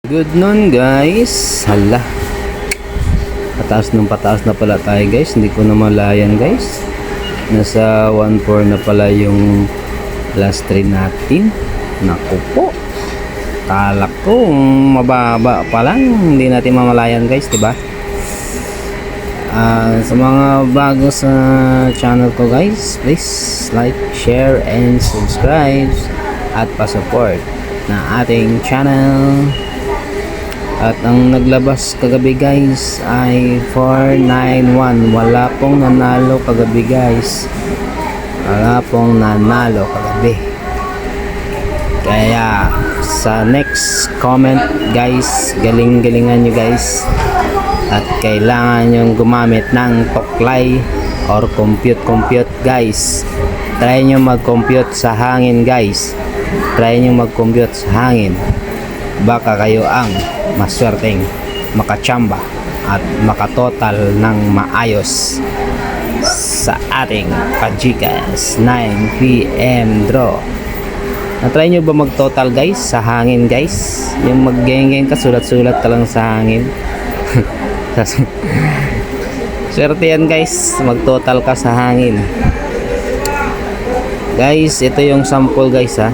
Good noon guys. Hala. Pataas na pala tayo guys. Hindi ko na malayan guys. Nasa 1.4 na pala yung last train natin. Naku po. Kala ko mababa pa lang. Hindi natin mamalayan guys, diba? Sa mga bago sa channel ko guys, please like, share, and subscribe at pa-support na ating channel. At ang naglabas kagabi guys ay 491. Wala pong nanalo kagabi guys. Wala pong nanalo kagabi. Kaya sa next comment guys, galing-galingan nyo guys. At kailangan nyong gumamit ng toklay or compute guys. Try nyo mag-compute sa hangin guys. Try nyo mag-compute sa hangin. Baka kayo ang maswerteng makachamba at makatotal ng maayos sa ating Pajikas 9 PM draw. Na-try nyo ba mag-total guys sa hangin guys? Yung mag-geng-geng ka, sulat-sulat ka lang sa hangin. Swerte yan guys, mag-total ka sa hangin. Guys, ito yung sample guys ha.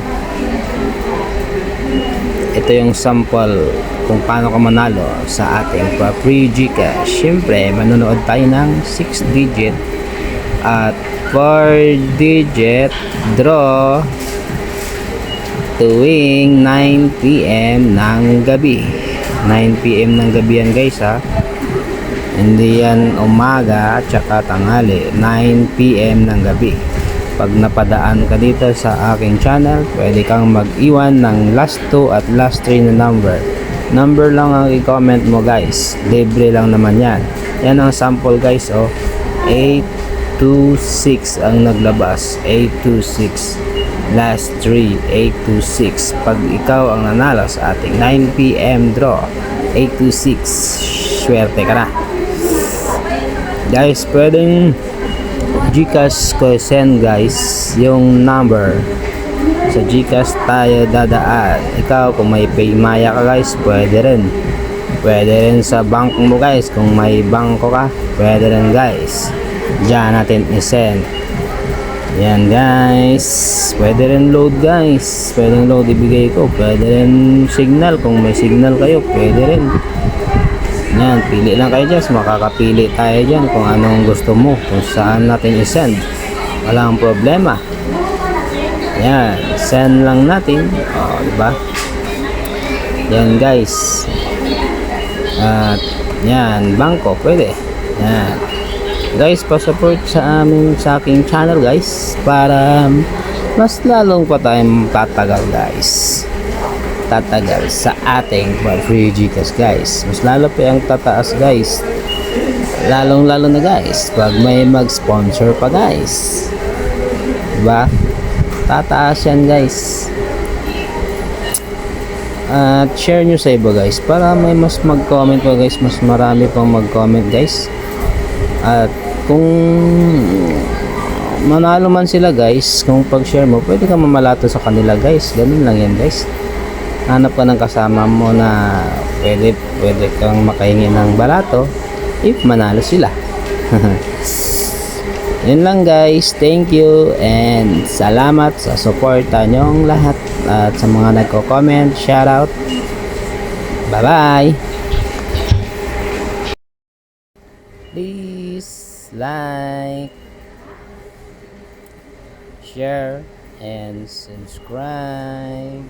Ito yung sample kung paano ka manalo sa ating free Gcash. Siyempre, manonood tayo ng 6 digit at 4 digit draw tuwing 9 PM ng gabi. 9 PM ng gabi yan guys ha. Hindi yan umaga at saka tanghali. 9 PM ng gabi. Pag napadaan ka dito sa aking channel, pwede kang mag-iwan ng last 2 at last 3 na number lang ang i-comment mo guys. Libre lang naman yan. Yan ang sample guys oh. 826 ang naglabas. 826 last 3 826. Pag ikaw ang nanalo sa ating 9 PM draw 826, swerte ka na guys. Pwedeng Gcash ko send guys yung number. Sa Gcash tayo dadaan. Ikaw kung may Paymaya ka guys, pwede rin. Pwede rin sa bank mo guys. Kung may bangko ka, pwede rin guys. Diyan natin i-send. Yan guys. Pwede rin load guys. Pwede rin load ibigay ko. Pwede rin signal. Kung may signal kayo, pwede rin. Yan, pili lang kayo dyan. Makakapili tayo dyan kung anong gusto mo, kung saan natin i-send. Walang problema. Yan, send lang natin. O, diba? Yan guys. At yan, bangko, pwede. Yan. Guys, pa-support sa aking channel guys. Para mas lalong pa tayong tatagal guys. Tatagal sa ating free Gcash guys. Mas lalo pa yung tataas guys. Lalong lalo na guys pag may mag-sponsor pa guys, diba? Tataas yan guys. At share nyo sa iba guys para may mas mag-comment pa guys. Mas marami pang mag-comment guys. At kung manalo man sila guys, kung pag-share mo, pwede ka mamalato sa kanila guys. Ganun lang yan guys. Hanap ka ng kasama mo na pwede kang makahingi ng balato if manalo sila. Yun lang guys. Thank you and salamat sa suporta nyong lahat. At sa mga nagko-comment, shout out. Bye bye. Please like, share, and subscribe.